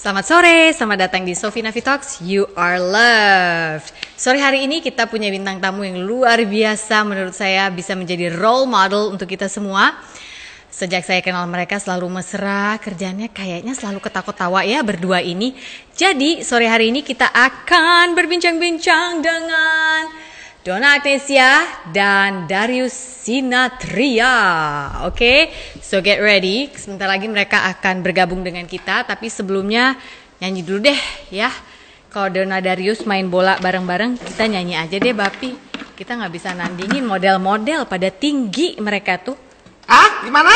Selamat sore, selamat datang di Sophie Navi Talks, You Are Loved. Sore hari ini kita punya bintang tamu yang luar biasa, menurut saya bisa menjadi role model untuk kita semua. Sejak saya kenal mereka selalu mesra, kerjanya kayaknya selalu ketawa-tawa ya berdua ini. Jadi sore hari ini kita akan berbincang-bincang dengan Donna Agnesia dan Darius Sinatria. Oke, so get ready. Sebentar lagi mereka akan bergabung dengan kita. Tapi sebelumnya nyanyi dulu deh ya. Kalau Donna Darius main bola bareng-bareng, kita nyanyi aja deh Bapi. Kita nggak bisa nandingin model-model pada tinggi mereka tuh. Ah, gimana?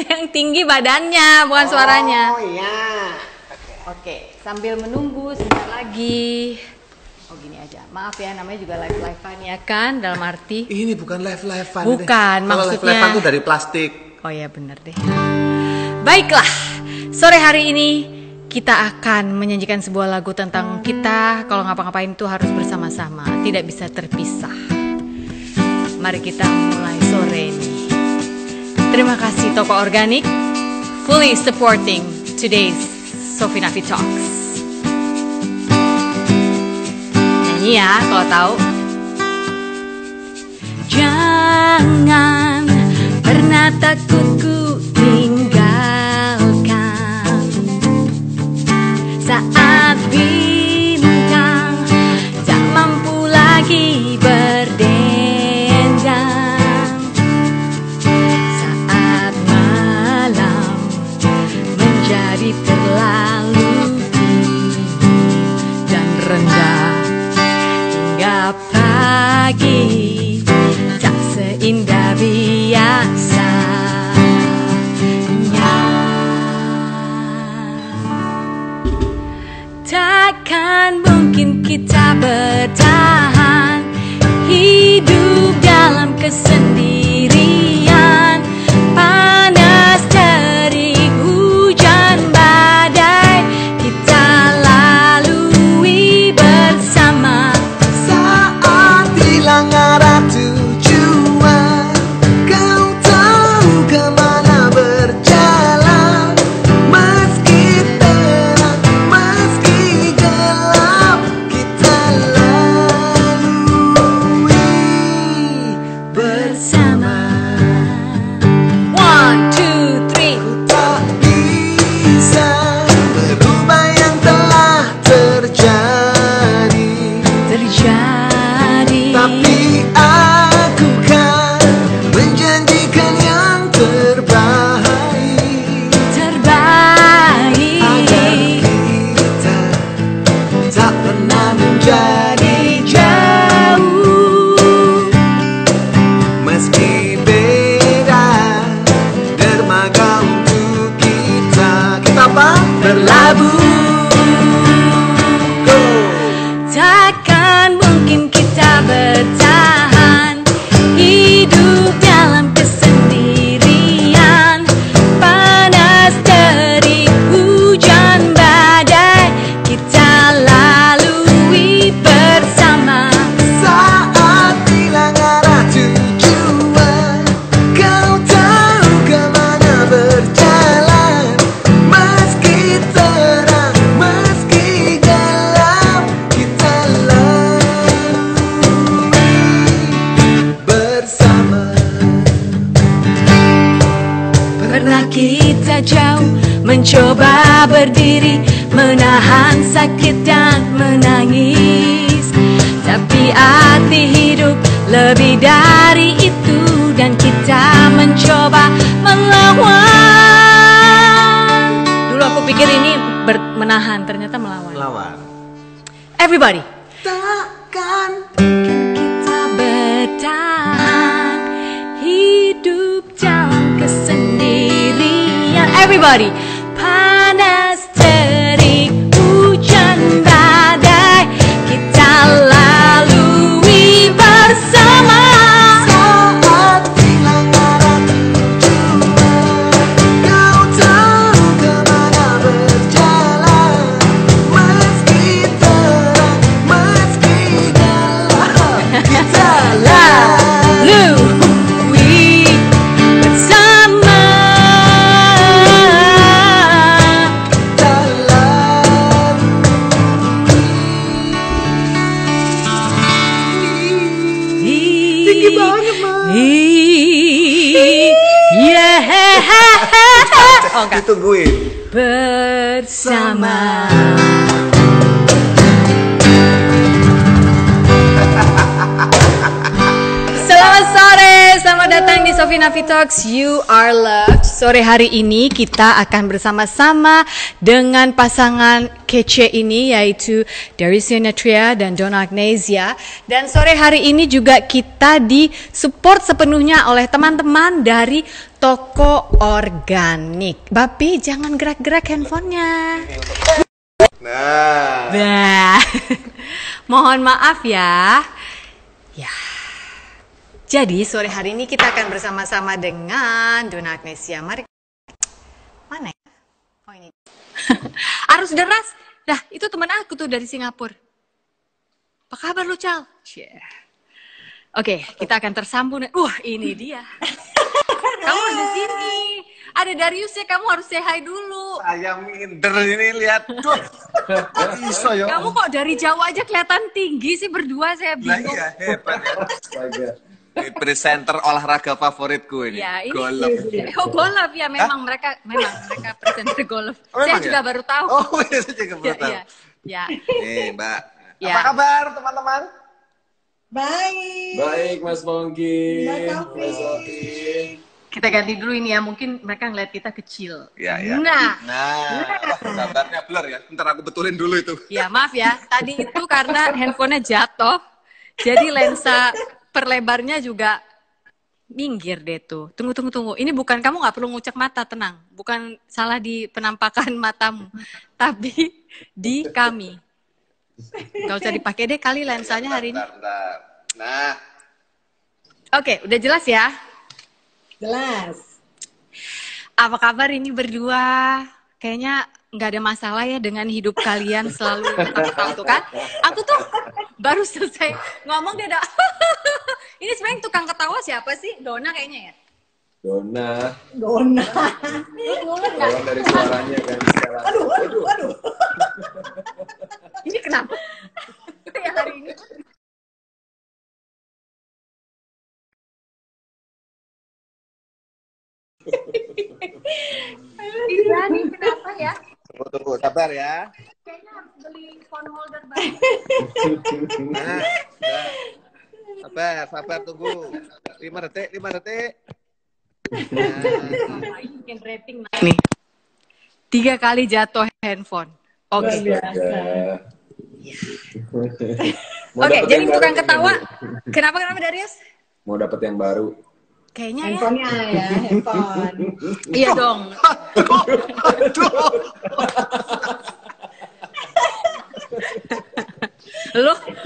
Yang tinggi badannya, bukan suaranya. Oh iya. Oke, sambil menunggu sebentar lagi. Oh gini aja, maaf ya namanya juga live-livean ya kan, dalam arti Ini bukan live-livean. bukan, Kalau maksudnya live-livean tuh dari plastik. Oh ya bener deh. Baiklah, sore hari ini kita akan menyanyikan sebuah lagu tentang kita kalau ngapa-ngapain itu harus bersama-sama, tidak bisa terpisah. Mari kita mulai sore ini. Terima kasih toko organik fully supporting today's Sophie Navi Talks. Nyanyi ya kalau tahu. Jangan pernah takut ku tinggalkan saat bintang tak mampu lagi berdendang, saat malam menjadi terlalu tinggi dan rendah hingga pagi tak seindah biasanya. Takkan mungkin kita bertahan hidup dalam kesendirian, panas terik hujan badai kita lalui bersama. Saat hilang arah tujuan, kau tahu kemana berjalan. Meski terang, meski gelap, kita lalui bersama. One, two, three. Tak bisa berubah yang telah terjadi, tapi aku kan menjanjikan yang terbaik, agar kita tak pernah menjadi jauh. Meski beda dermaga untuk kita, kita apa? Berlabuh. Go. Takkan mungkin kita bertahan hidup dalam kesendirian, panas terik hujan badai kita lalui bersama. Saat hilang arah tujuan, kau tahu kemana berjalan. Meski terang, meski gelap, kita lalui bersama. Pernah kita jauh mencoba berdiri, menahan sakit dan menangis, tapi arti hidup lebih dari itu, dan kita mencoba melawan. Dulu aku pikir ini menahan, ternyata melawan. Lawan. Everybody. Takkan Kita bertahan hidup dalam kesendirian. Everybody. Panas terik hujan badai kita lalui bersama. saat hilang arah tujuan, kau tahu kemana berjalan. Meski terang, meski gelap, kita Lalui bersama. Oh, enggak. Ditungguin. Bersama. Selamat sore, selamat datang di Sofi Nafi Talks You Are Loved. Sore hari ini kita akan bersama-sama dengan pasangan kece ini, yaitu Darius Yunatria dan Donna Agnesia. Dan sore hari ini juga kita disupport sepenuhnya oleh teman-teman dari Toko Organik. Bapi, jangan gerak-gerak handphonenya. Nah, mohon maaf ya. Ya. Jadi sore hari ini kita akan bersama-sama dengan Donna Agnesia. Mari. Mana ya? Oh ini. Arus deras. Nah, itu teman aku tuh dari Singapura. Apa kabar lu, Cal? Yeah. Oke, kita akan tersambung. Wah, ini dia. Kamu di sini. Ada Darius ya, kamu harus say hi dulu. Saya minder ini lihat. Duh. Iso yo. Kamu kok dari jauh aja kelihatan tinggi sih berdua, saya Nah, bingung. iya, hebat ya. Astaga. Presenter olahraga favoritku ini. Ya, ini golf. Oh, golf ya, memang mereka presenter golf. Oh, Saya memang juga ya? baru tahu. Oh, iya, saya juga baru tahu. Ya. Nih, Mbak. Ya. Apa kabar, teman-teman? Baik. Baik Mas Pongki. Mbak Sofi. Mas Sofi. Kita ganti dulu ini ya, mungkin mereka ngeliat kita kecil. Iya, iya. Nah, Gambarnya blur ya. Ntar aku betulin dulu itu. ya maaf ya, tadi itu karena handphonenya jatuh, jadi lensa perlebarnya juga minggir deh tuh. Tunggu. Ini bukan, kamu nggak perlu ngucek mata, tenang. Bukan salah di penampakan matamu, tapi di kami. Gak usah dipakai deh kali lensanya hari ini. Bentar. Nah, Oke, udah jelas ya? Jelas. Apa kabar ini berdua? Kayaknya nggak ada masalah ya dengan hidup kalian selalu tahu tuh kan? Aku tuh baru selesai ngomong dia ada. Ini sebenarnya tukang ketawa siapa sih? Donna kayaknya ya. Donna. Donna. Lu ngulet nggak? Kalau dari suaranya kan sekarang. Aduh. Ini kenapa? Ya hari ini. Ini kenapa ya? tunggu, sabar ya. Kayaknya harus beli phone holder baru. Nah, sabar, tunggu. 5 detik. Bikin rating naik nih. 3 kali jatuh handphone. Oke. Astaga. Mau Oke, dapet jadi yang tukang baru ketawa. nih, Bu. Kenapa Darius? Mau dapat yang baru. Kayaknya ya. Handphonenya ya, handphone. Iya dong.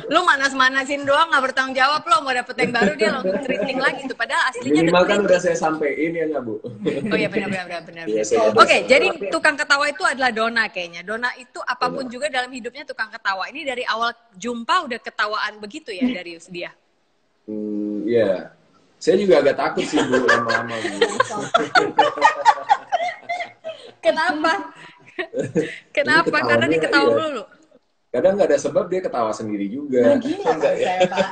Lu manas-manasin doang, nggak bertanggung jawab lo, mau dapet yang baru dia langsung keriting lagi tuh, padahal aslinya Minimal kan keriting. udah saya sampein ya nggak Bu? Oh iya benar. Iya, saya udah Oke, sampein. jadi tukang ketawa itu adalah Donna kayaknya. Donna itu apapun juga dalam hidupnya tukang ketawa. Ini dari awal jumpa udah ketawaan begitu ya Darius dia. Iya. Saya juga agak takut sih Bu lama-lama Bu. Kenapa? Kenapa? ketawanya, Karena dia ketawa iya. dulu. Kadang nggak ada sebab dia ketawa sendiri juga. Gila Enggak ya? saya, Pak.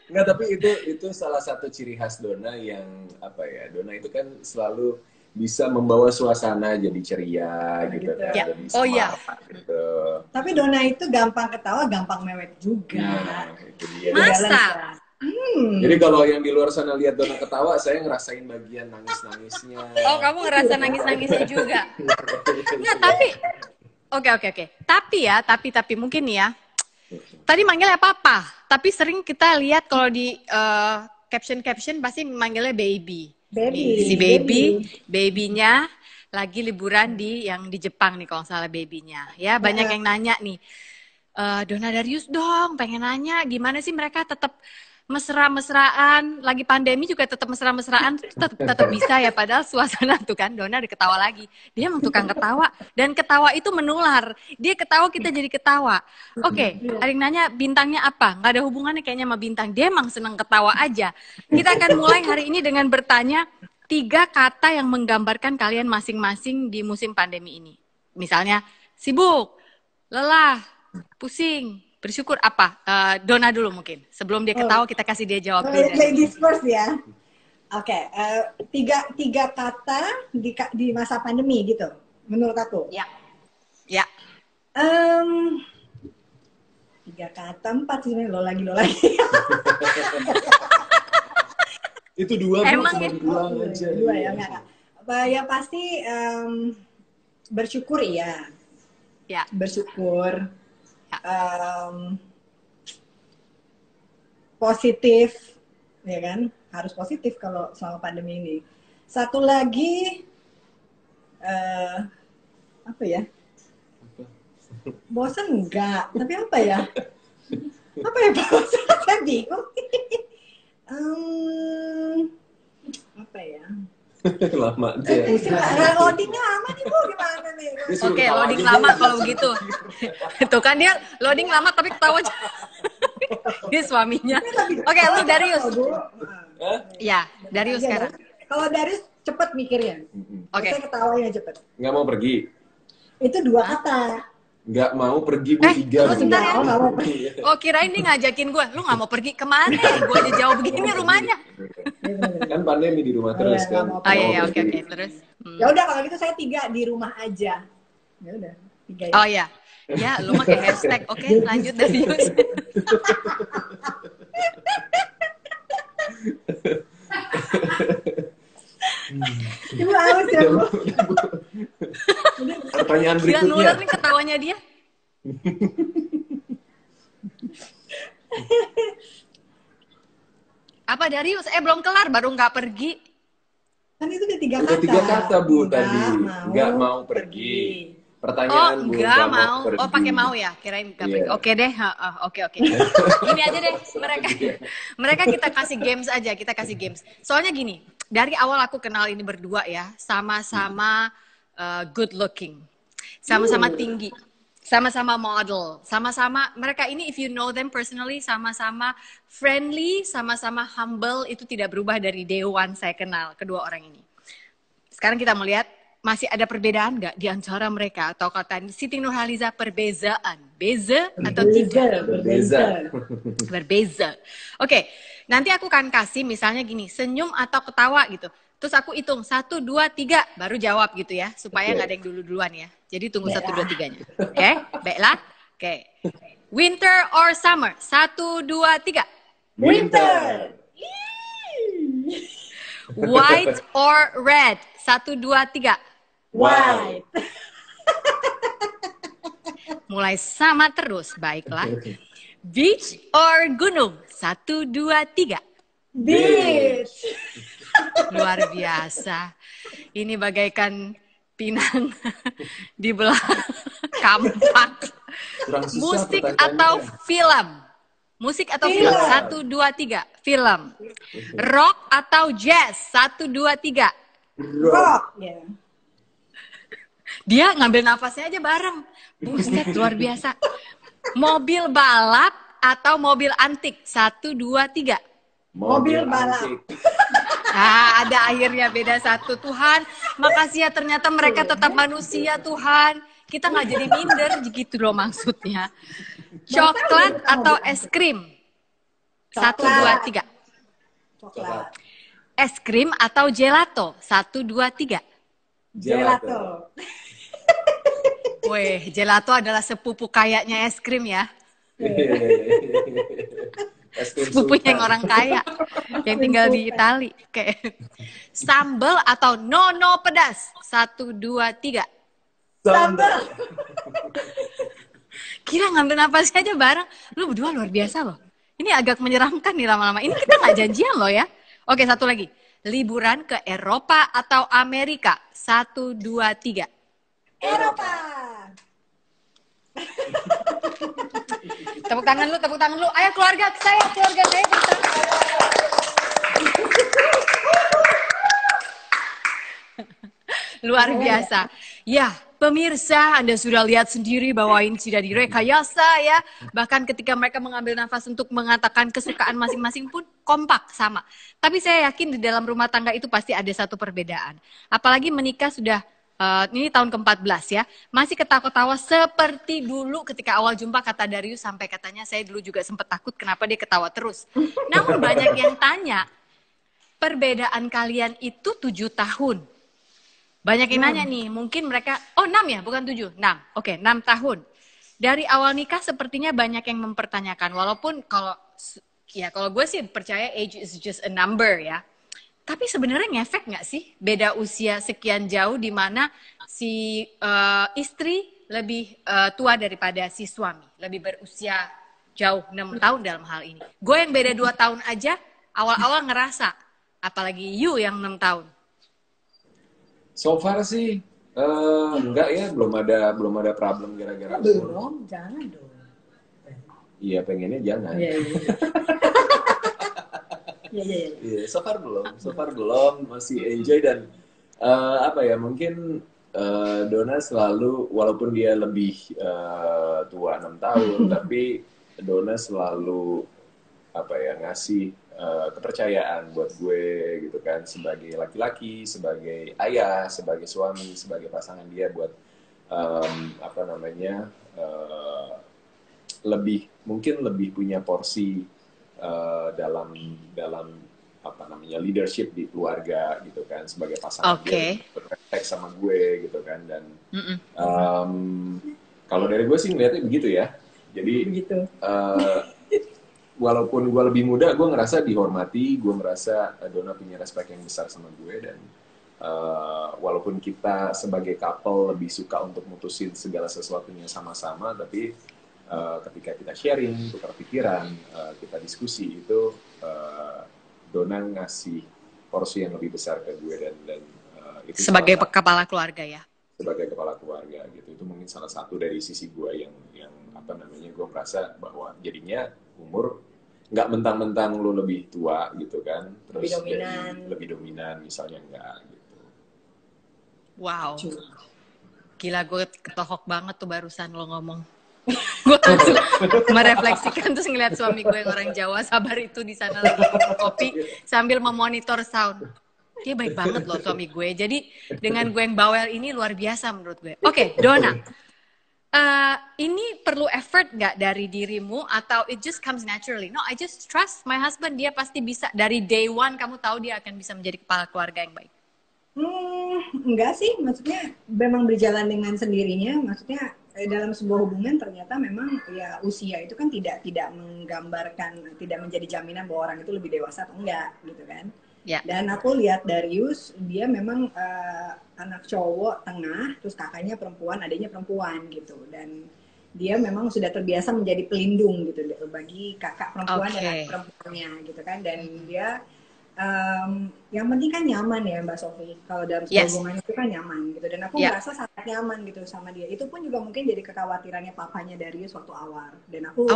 Enggak, tapi itu salah satu ciri khas Donna yang apa ya? Donna itu kan selalu bisa membawa suasana jadi ceria gitu kan. Ya. Jadi Oh, iya. semangat gitu. Tapi Donna itu gampang ketawa, gampang mewek juga. Nah, itu dia. Masa? Balance ya. Jadi kalau yang di luar sana lihat Donna ketawa, saya ngerasain bagian nangis-nangisnya. Oh, kamu ngerasa nangis-nangisnya juga. Enggak, tapi Oke. Tapi mungkin nih ya. Tadi manggilnya papa, tapi sering kita lihat kalau di caption pasti manggilnya baby. Nih, si babynya lagi liburan di Jepang nih kalau nggak salah babynya. Ya, banyak yang nanya nih. Donna Darius dong, pengen nanya gimana sih mereka tetap mesra-mesraan, lagi pandemi juga tetap mesra-mesraan, tetap bisa ya, padahal suasana tuh kan Donna udah ketawa lagi. Dia emang tukang ketawa dan ketawa itu menular. Dia ketawa, kita jadi ketawa. Oke, ada yang nanya bintangnya apa? Nggak ada hubungannya kayaknya sama bintang. Dia emang seneng ketawa aja. Kita akan mulai hari ini dengan bertanya 3 kata yang menggambarkan kalian masing-masing di musim pandemi ini. Misalnya sibuk, lelah, pusing, bersyukur apa? Donna dulu mungkin. Sebelum dia ketawa kita kasih dia jawab. Ladies first ya. Oke, tiga kata di masa pandemi gitu, menurut aku. Ya. Ya. Em, 3 kata, 4 sih sebenarnya, lo lagi. Itu dua, Bu, Emang cuma itu bilang aja. Dua ya, enggak. Ya pasti bersyukur ya, Ya. bersyukur. Ya. Positif, ya kan? Harus positif kalau selama pandemi ini. Satu lagi, apa ya? Bosan enggak, tapi apa ya? Apa ya bosan? Saya bingung. Apa ya? Lama aja. Pusing lah, loadingnya lama nih Bu, gimana nih? Dia suruh Oke, ketawa loading aja, lama Bu. kalau begitu. Tuh kan dia loading lama tapi ketawa aja. Dia suaminya. Oke, lu Darius. Bu. Hah? Ya, Darius Iya, sekarang. kalau Darius cepet mikirnya. Oke. Saya ketawanya cepet. Nggak mau pergi. Itu 2 kata. Nggak mau pergi, Bu, 3. tunggu sebentar ya. Oh, nggak mau pergi. Oh, kirain dia ngajakin gue. Lu nggak mau pergi kemana? Gue aja jauh begini rumahnya. Kan pandemi di rumah terus iya, kan. nggak mau Oh iya, iya, Nggak mau oke, pergi. oke. Terus? Ya udah kalau gitu saya 3 di rumah aja. Ya udah, 3 ya. Oh iya. Ya, lu pakai hashtag. Oke, lanjut Darius. Ibu haus ya, Bu. Pertanyaan Gila, nular berikutnya. nih ketawanya dia. Apa Darius? Belum kelar, baru nggak pergi. Kan itu udah 3 Udah kata. 3 kata, Bu, Nggak tadi. Nggak mau pergi. Pertanyaan, Oh, Bu, enggak mau. pergi. Oh, pakai mau ya? Kirain nggak pergi. Iya. Oke deh. Oke, oke. Gini aja deh. Mereka kita kasih games aja. Kita kasih games. Soalnya gini, dari awal aku kenal ini berdua ya, sama-sama good looking, sama-sama tinggi, sama-sama model, sama-sama mereka ini if you know them personally, sama-sama friendly, sama-sama humble, itu tidak berubah dari day one saya kenal kedua orang ini. Sekarang kita mau lihat masih ada perbedaan nggak di antara mereka, atau kata Siti Nurhaliza perbezaan, beza atau tidak? Berbeza. Berbeza. Oke, nanti aku akan kasih misalnya gini, senyum atau ketawa gitu. Terus aku hitung 1, 2, 3 baru jawab gitu ya, supaya nggak ada yang duluan ya. Jadi tunggu 1, 2, 3-nya. Oke, baiklah. Oke. Winter or summer? 1, 2, 3. Winter. White or red? 1, 2, 3. White. Mulai sama terus, baiklah. Beach or gunung? 1, 2, 3. Beach. Luar biasa. Ini bagaikan pinang di belah kampak. Kurang susah Musik pertanyaannya. atau film? Musik atau film? Film. 1, 2, 3. Film. Rock atau jazz? 1, 2, 3. Rock. Ya. Dia ngambil nafasnya aja bareng. Buset, luar biasa. Mobil balap atau mobil antik? 1, 2, 3. Mobil balap. antik. Ah, ada akhirnya beda 1. Tuhan, makasih ya, ternyata mereka tetap manusia, Tuhan. Kita nggak jadi minder, gitu loh maksudnya. Coklat atau es krim? 1, 2, 3. Coklat. Es krim atau gelato? 1, 2, 3. Gelato. Weh, gelato adalah sepupu kayaknya es krim ya. Es krim Sepupunya yang sultan. orang kaya. Yang tinggal di Itali. Kayak sambal atau nono pedas? 1, 2, 3. Sambal. Kira ngambil napasnya aja bareng. Lu berdua luar biasa loh. Ini agak menyeramkan nih lama-lama. Ini kita nggak janjian loh ya. Oke, satu lagi. Liburan ke Eropa atau Amerika? 1, 2, 3. Eropa. Tepuk tangan lu, tepuk tangan lu. Ayo keluarga saya bersama. Luar biasa. Ya, pemirsa, Anda sudah lihat sendiri bahwa ini tidak direkayasa ya. Bahkan ketika mereka mengambil nafas untuk mengatakan kesukaan masing-masing pun kompak sama. Tapi saya yakin di dalam rumah tangga itu pasti ada satu perbedaan. Apalagi menikah sudah ini tahun ke-14 ya. Masih ketawa-ketawa seperti dulu ketika awal jumpa, kata Darius, sampai katanya saya dulu juga sempat takut kenapa dia ketawa terus. Namun banyak yang tanya, perbedaan kalian itu 7 tahun. Banyak yang nanya nih, mungkin mereka, 6 ya, bukan 7, 6. Oke, 6 tahun. Dari awal nikah sepertinya banyak yang mempertanyakan, walaupun kalau gue sih percaya age is just a number ya. Tapi sebenarnya ngefek nggak sih beda usia sekian jauh di mana si istri lebih tua daripada si suami, lebih berusia jauh 6 tahun dalam hal ini. Gue yang beda 2 tahun aja awal-awal ngerasa, apalagi you yang 6 tahun. So far sih enggak ya, belum ada problem gara-gara Belum, jangan dong. Iya, pengennya jangan. Iya, so far belum, masih enjoy dan apa ya, mungkin Donna selalu, walaupun dia lebih tua 6 tahun, tapi Donna selalu apa ya, ngasih kepercayaan buat gue gitu kan, sebagai laki-laki, sebagai ayah, sebagai suami, sebagai pasangan dia, buat apa namanya, mungkin lebih punya porsi dalam apa namanya, leadership di keluarga gitu kan, sebagai pasangan dia, berrespek sama gue gitu kan. Dan kalau dari gue sih ngeliatnya begitu ya, jadi walaupun gue lebih muda, gue ngerasa dihormati, gue ngerasa Donna punya respect yang besar sama gue, dan walaupun kita sebagai couple lebih suka untuk mutusin segala sesuatunya sama-sama, tapi ketika kita sharing, tukar pikiran, kita diskusi, itu Donna ngasih porsi yang lebih besar ke gue, dan itu sebagai kepala keluarga ya. Sebagai kepala keluarga gitu, itu mungkin salah satu dari sisi gue yang apa namanya, gue merasa bahwa jadinya umur nggak mentang-mentang lu lebih tua gitu kan, terus lebih dominan misalnya, enggak gitu. Wow, gila, gue ketohok banget tuh barusan lo ngomong. Gue langsung merefleksikan, terus ngeliat suami gue yang orang Jawa sabar itu di sana lagi minum kopi sambil memonitor sound. Dia baik banget loh suami gue. Jadi dengan gue yang bawel ini luar biasa menurut gue. Oke, Donna, ini perlu effort nggak dari dirimu, atau it just comes naturally? No, I just trust my husband, dia pasti bisa. Dari day one kamu tahu dia akan bisa menjadi kepala keluarga yang baik. Enggak sih, maksudnya memang berjalan dengan sendirinya. Maksudnya dalam sebuah hubungan ternyata memang ya usia itu kan tidak menggambarkan, tidak menjadi jaminan bahwa orang itu lebih dewasa atau enggak gitu kan. Yeah. Dan aku lihat Darius, dia memang anak cowok tengah, terus kakaknya perempuan, adiknya perempuan gitu, dan dia memang sudah terbiasa menjadi pelindung gitu bagi kakak perempuan dan anak perempuannya gitu kan. Dan dia yang penting kan nyaman ya Mbak Sofi, kalau dalam sebuah hubungan itu kan nyaman gitu, dan aku merasa sangat nyaman gitu sama dia. Itu pun juga mungkin jadi kekhawatirannya papanya Darius waktu awal, dan aku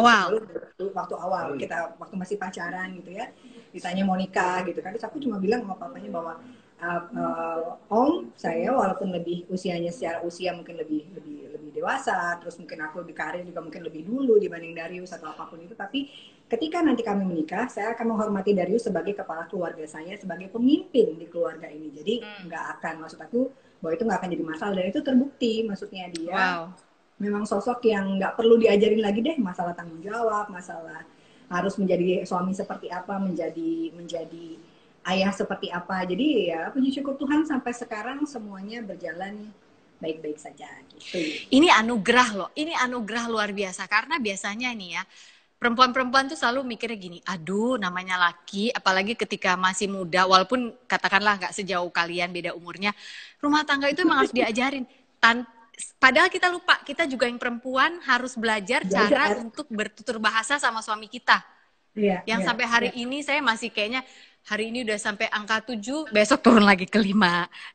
waktu awal kita waktu masih pacaran gitu ya, ditanya mau nikah gitu kan, terus aku cuma bilang sama papanya bahwa Om, saya walaupun lebih usianya secara usia mungkin lebih dewasa, terus mungkin aku lebih karir juga mungkin lebih dulu dibanding Darius atau apapun itu, tapi ketika nanti kami menikah, saya akan menghormati Darius sebagai kepala keluarga saya, sebagai pemimpin di keluarga ini. Jadi nggak akan, maksud aku bahwa itu nggak akan jadi masalah, dan itu terbukti. Maksudnya dia memang sosok yang nggak perlu diajarin lagi deh masalah tanggung jawab, masalah harus menjadi suami seperti apa, menjadi ayah seperti apa. Jadi ya puji syukur Tuhan sampai sekarang semuanya berjalan baik-baik saja gitu. Ini anugerah loh, ini anugerah luar biasa, karena biasanya nih ya, perempuan-perempuan tuh selalu mikirnya gini, aduh namanya laki, apalagi ketika masih muda, walaupun katakanlah nggak sejauh kalian beda umurnya, rumah tangga itu emang harus diajarin. Padahal kita lupa, kita juga yang perempuan harus belajar cara untuk bertutur bahasa sama suami kita. Yang sampai hari ini saya masih kayaknya, hari ini udah sampai angka 7, besok turun lagi ke 5,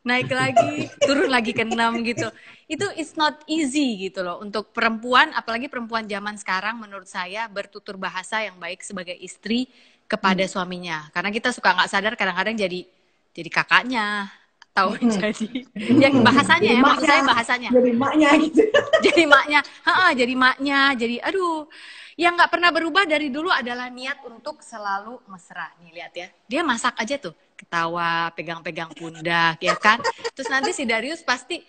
naik lagi, turun lagi ke 6 gitu. Itu it's not easy gitu loh untuk perempuan, apalagi perempuan zaman sekarang menurut saya, bertutur bahasa yang baik sebagai istri kepada suaminya. Karena kita suka nggak sadar kadang-kadang jadi kakaknya, atau jadi yang bahasanya ya, maksud saya bahasanya. Jadi maknya gitu. Jadi maknya, jadi maknya, jadi aduh. Yang nggak pernah berubah dari dulu adalah niat untuk selalu mesra. Nih lihat ya, dia masak aja tuh, ketawa, pegang-pegang pundak, ya kan. Terus nanti si Darius pasti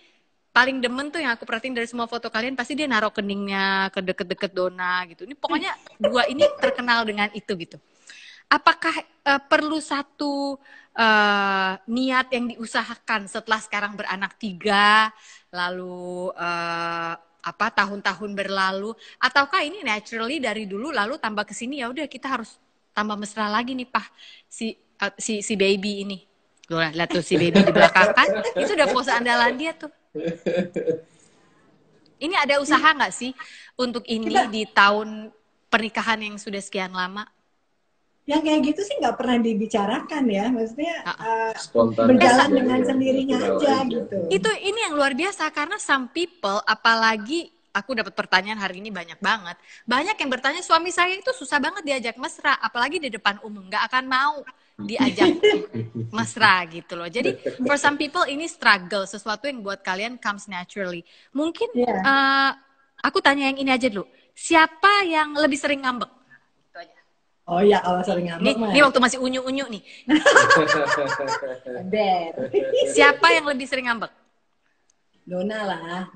paling demen tuh yang aku perhatiin dari semua foto kalian, pasti dia naruh keningnya ke deket-deket Donna gitu. Ini pokoknya dua ini terkenal dengan itu gitu. apakah perlu satu niat yang diusahakan setelah sekarang beranak 3, lalu tahun-tahun berlalu, ataukah ini naturally dari dulu lalu tambah ke sini ya udah kita harus tambah mesra lagi nih Pak si baby ini. Lihat tuh si baby di belakang kan, itu udah pose andalan dia tuh. Ini ada usaha nggak sih untuk ini di tahun pernikahan yang sudah sekian lama? Yang kayak gitu sih nggak pernah dibicarakan ya, maksudnya Spontan berjalan aja, dengan ya. sendirinya Natural aja aja. gitu. Itu ini yang luar biasa karena some people, apalagi aku dapat pertanyaan hari ini banyak banget. Banyak yang bertanya suami saya itu susah banget diajak mesra, apalagi di depan umum, nggak akan mau diajak mesra gitu loh. Jadi for some people ini struggle, sesuatu yang buat kalian comes naturally. Mungkin aku tanya yang ini aja dulu. Siapa yang lebih sering ngambek? Oh ya, kalau sering ngambek mah. Ini waktu masih unyu-unyu nih. Ber. Siapa yang lebih sering ngambek? Dona lah.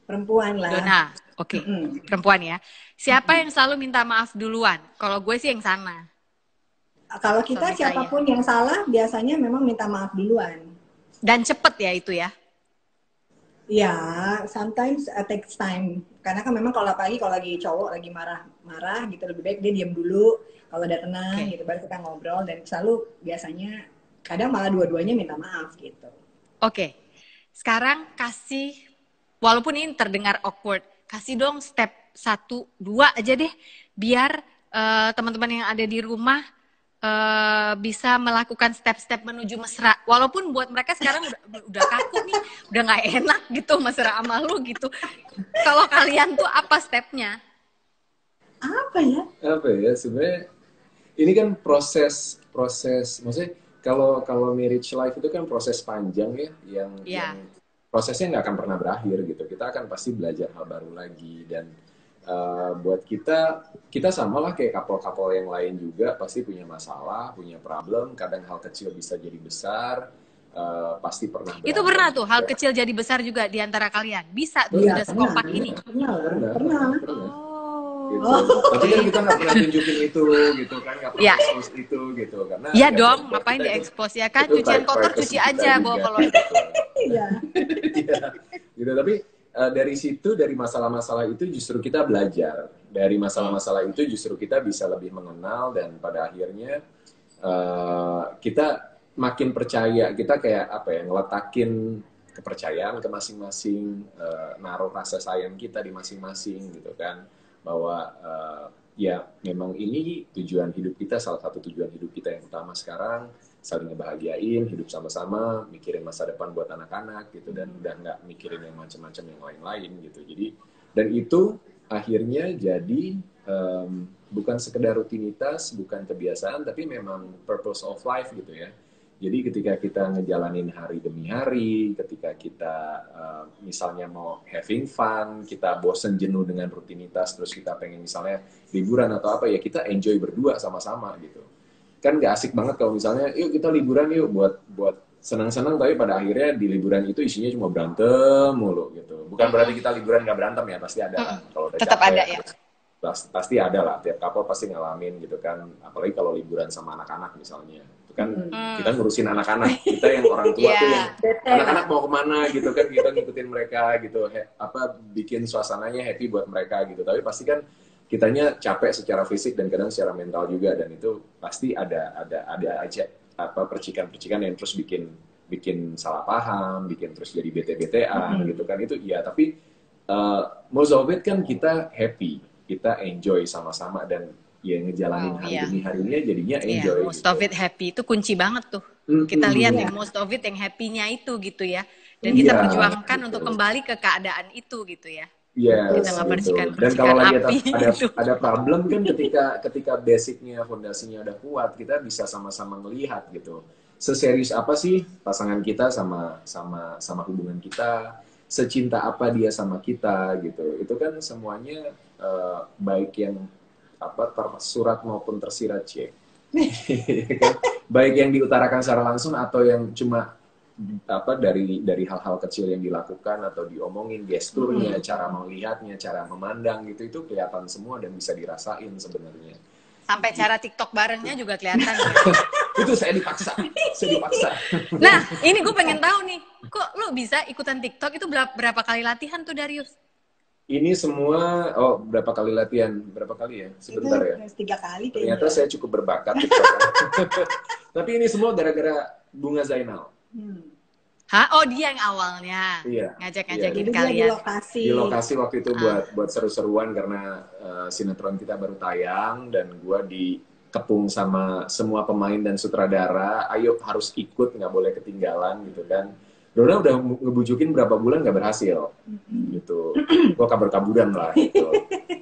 Perempuan lah. Dona. Oke, perempuan ya. Siapa yang selalu minta maaf duluan? Kalau gue sih yang sana. Kalau kita Suami siapapun yang salah biasanya memang minta maaf duluan. Dan cepet ya itu ya. Ya, sometimes takes time. Karena kan memang kalau apalagi kalau lagi cowok lagi marah-marah gitu, lebih baik dia diam dulu. Kalau udah tenang gitu baru kita ngobrol, dan selalu biasanya kadang malah dua-duanya minta maaf gitu. Oke. Sekarang kasih, walaupun ini terdengar awkward, kasih dong step 1, 2 aja deh biar teman-teman yang ada di rumah bisa melakukan step-step menuju mesra. Walaupun buat mereka sekarang udah kaku nih, udah nggak enak gitu mesra sama lu gitu. Kalau kalian tuh apa stepnya? Apa ya? Apa ya, sebenarnya ini kan proses maksudnya kalau marriage life itu kan proses panjang ya, yang prosesnya nggak akan pernah berakhir gitu. Kita akan pasti belajar hal baru lagi, dan buat kita samalah kayak couple-couple yang lain juga pasti punya masalah, punya problem. Kadang hal kecil bisa jadi besar, pasti pernah. Itu pernah tuh hal kecil jadi besar juga di antara kalian. Bisa tuh sudah sekompak ini. Pernah. Gitu. Tapi kan kita nggak pernah tunjukin itu gitu kan, nggak pernah expose itu gitu karena. Iya dong, ngapain di expose ya kan? Cucian kotor cuci aja, bawa kalau. Iya. Gitu, tapi dari situ, dari masalah-masalah itu justru kita belajar. Dari masalah-masalah itu justru kita bisa lebih mengenal, dan pada akhirnya kita makin percaya. Kita kayak apa ya, ngeletakin kepercayaan ke masing-masing, naruh rasa sayang kita di masing-masing gitu kan. Bahwa ya memang ini tujuan hidup kita, salah satu tujuan hidup kita yang utama sekarang, saling ngebahagiain, hidup sama-sama, mikirin masa depan buat anak-anak gitu, dan udah nggak mikirin yang macam-macam yang lain-lain gitu. Jadi, dan itu akhirnya jadi bukan sekedar rutinitas, bukan kebiasaan, tapi memang purpose of life gitu ya. Jadi ketika kita ngejalanin hari demi hari, ketika kita misalnya mau having fun, kita bosen jenuh dengan rutinitas, terus kita pengen misalnya liburan atau apa, ya kita enjoy berdua sama-sama gitu. Kan gak asik banget kalau misalnya yuk kita liburan yuk buat senang-senang, tapi pada akhirnya di liburan itu isinya cuma berantem mulu gitu. Bukan berarti kita liburan gak berantem ya, pasti ada lah. Kalau udah tetap capek, ada ya. Pasti ada lah, tiap couple pasti ngalamin gitu kan. Apalagi kalau liburan sama anak-anak misalnya, itu kan kita ngurusin anak-anak, kita yang orang tua tuh yang anak-anak mau kemana gitu kan, kita ngikutin mereka gitu, bikin suasananya happy buat mereka gitu. Tapi pasti kan kitanya capek secara fisik dan kadang secara mental juga, dan itu pasti ada aja percikan-percikan yang terus bikin salah paham, bikin terus jadi bete-betean gitu kan. Itu ya, tapi most of it kan kita happy, kita enjoy sama-sama, dan ya ngejalanin hari demi harinya jadinya enjoy. Most of it happy itu kunci banget tuh. Kita lihat nih most of it yang happy-nya itu gitu ya. Dan kita perjuangkan untuk kembali ke keadaan itu gitu ya. Yes, kita nggak gitu. percikan Dan kalau lagi gitu. ada problem kan, ketika basicnya, fondasinya udah kuat, kita bisa sama-sama melihat gitu. Seserius apa sih pasangan kita sama hubungan kita, secinta apa dia sama kita gitu. Itu kan semuanya baik yang tersurat maupun tersirat baik yang diutarakan secara langsung atau yang cuma dari hal-hal kecil yang dilakukan atau diomongin, gesturnya, cara melihatnya, cara memandang gitu, itu kelihatan semua dan bisa dirasain sebenarnya. Sampai cara TikTok barengnya juga kelihatan. Itu saya dipaksa. Nah, ini gue pengen tahu nih, kok lu bisa ikutan TikTok itu berapa kali latihan tuh Darius? Ini semua, berapa kali latihan? Berapa kali ya? Sebentar ya. 3 kali kayaknya. Ternyata saya cukup berbakat. Tapi ini semua gara-gara Bunga Zainal. Hah? Oh, dia yang awalnya ngajak-ngajakin kalian. Di lokasi waktu itu buat seru-seruan karena sinetron kita baru tayang dan gua dikepung sama semua pemain dan sutradara. Ayo harus ikut, nggak boleh ketinggalan gitu kan. Dona udah ngebujukin berapa bulan nggak berhasil, gitu. Gua kabur-kaburan lah, gitu.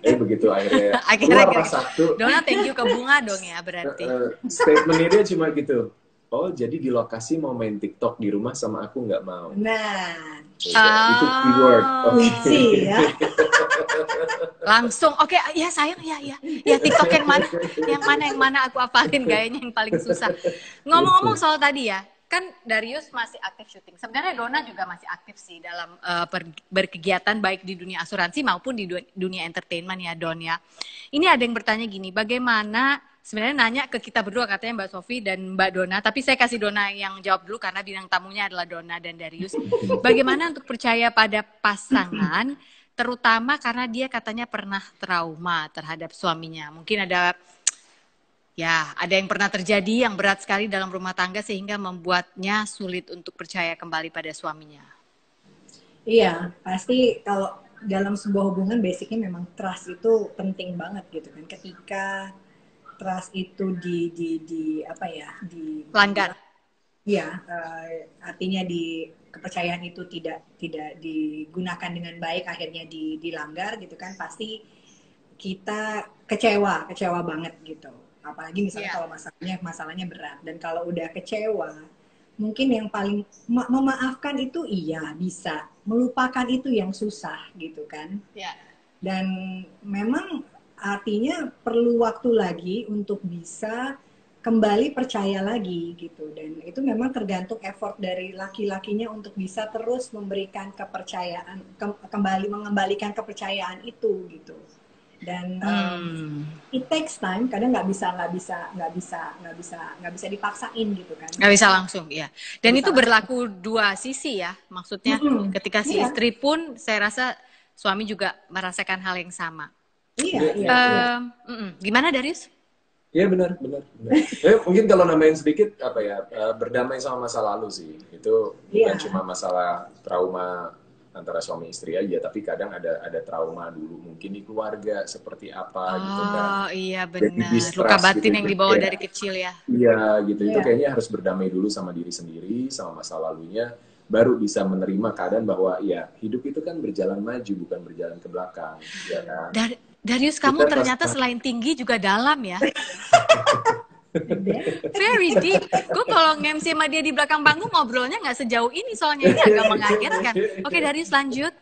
Begitu akhirnya keluar pas satu. Dona thank you ke Bunga dong ya berarti. Statementnya dia cuma gitu. Oh, jadi di lokasi mau main TikTok di rumah sama aku nggak mau. Nah, itu keyword. Okay. Ya. Langsung, oke, ya sayang, ya TikTok yang mana aku apalin gayanya yang paling susah. Ngomong-ngomong soal tadi ya, kan Darius masih aktif syuting. Sebenarnya Dona juga masih aktif sih dalam berkegiatan baik di dunia asuransi maupun di dunia entertainment ya Don ya. Ini ada yang bertanya gini, bagaimana sebenarnya nanya ke kita berdua katanya Mbak Sofi dan Mbak Dona, tapi saya kasih Dona yang jawab dulu karena bintang tamunya adalah Dona dan Darius. Bagaimana untuk percaya pada pasangan, terutama karena dia katanya pernah trauma terhadap suaminya. Mungkin ada yang pernah terjadi yang berat sekali dalam rumah tangga sehingga membuatnya sulit untuk percaya kembali pada suaminya. Iya, pasti kalau dalam sebuah hubungan basicnya memang trust itu penting banget gitu kan. Ketika trust itu Langgar. Iya, artinya kepercayaan itu tidak digunakan dengan baik, akhirnya dilanggar gitu kan, pasti kita kecewa banget gitu. Apalagi misalnya kalau masalahnya berat, dan kalau udah kecewa, mungkin yang paling memaafkan itu bisa, melupakan itu yang susah gitu kan. Dan memang artinya perlu waktu lagi untuk bisa kembali percaya lagi gitu, dan itu memang tergantung effort dari laki-lakinya untuk bisa terus memberikan kepercayaan, kembali mengembalikan kepercayaan itu gitu. Dan it takes time, kadang nggak bisa dipaksain gitu kan. Nggak bisa langsung ya. Dan itu berlaku dua sisi ya, maksudnya ketika si istri pun saya rasa suami juga merasakan hal yang sama. Iya. Gimana Darius? Iya benar. Mungkin kalau nambahin sedikit berdamai sama masa lalu sih. Itu bukan cuma masalah trauma antara suami istri aja, tapi kadang ada trauma dulu mungkin di keluarga seperti apa gitu kan. Oh iya benar. Luka batin gitu, yang dibawa dari kecil ya. Iya gitu. Itu kayaknya harus berdamai dulu sama diri sendiri, sama masa lalunya, baru bisa menerima keadaan bahwa ya hidup itu kan berjalan maju bukan berjalan ke belakang, ya kan. Darius, kamu ternyata selain tinggi juga dalam ya. Very deep. Gue kalau nge-MC sama dia di belakang panggung ngobrolnya nggak sejauh ini, soalnya ini agak mengagetkan. Oke Darius, lanjut.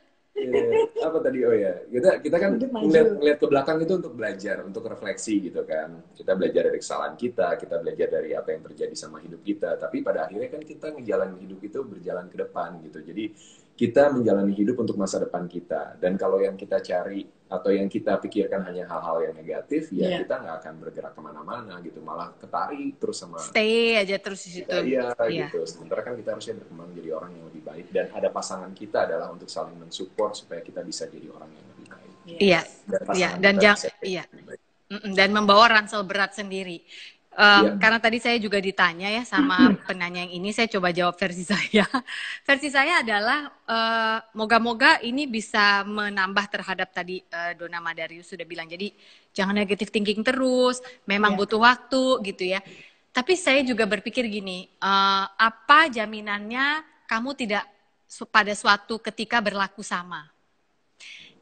Apa tadi? Oh ya, kita kan ngeliat ke belakang itu untuk belajar, untuk refleksi gitu kan. Kita belajar dari kesalahan kita belajar dari apa yang terjadi sama hidup kita. Tapi pada akhirnya kan kita ngejalanin hidup itu berjalan ke depan gitu. Jadi kita menjalani hidup untuk masa depan kita. Dan kalau yang kita cari atau yang kita pikirkan hanya hal-hal yang negatif, ya kita nggak akan bergerak kemana-mana gitu. Malah ketarik terus sama... Stay aja terus di situ. Gitu. Sementara kan kita harusnya berkembang jadi orang yang lebih baik. Dan ada pasangan kita adalah untuk saling mensupport supaya kita bisa jadi orang yang lebih baik. Dan membawa ransel berat sendiri. Karena tadi saya juga ditanya ya sama penanya yang ini, saya coba jawab versi saya. Versi saya adalah moga-moga ini bisa menambah terhadap tadi Dona Madarius sudah bilang. Jadi jangan negative thinking terus, memang butuh waktu gitu ya. Tapi saya juga berpikir gini, apa jaminannya kamu tidak pada suatu ketika berlaku sama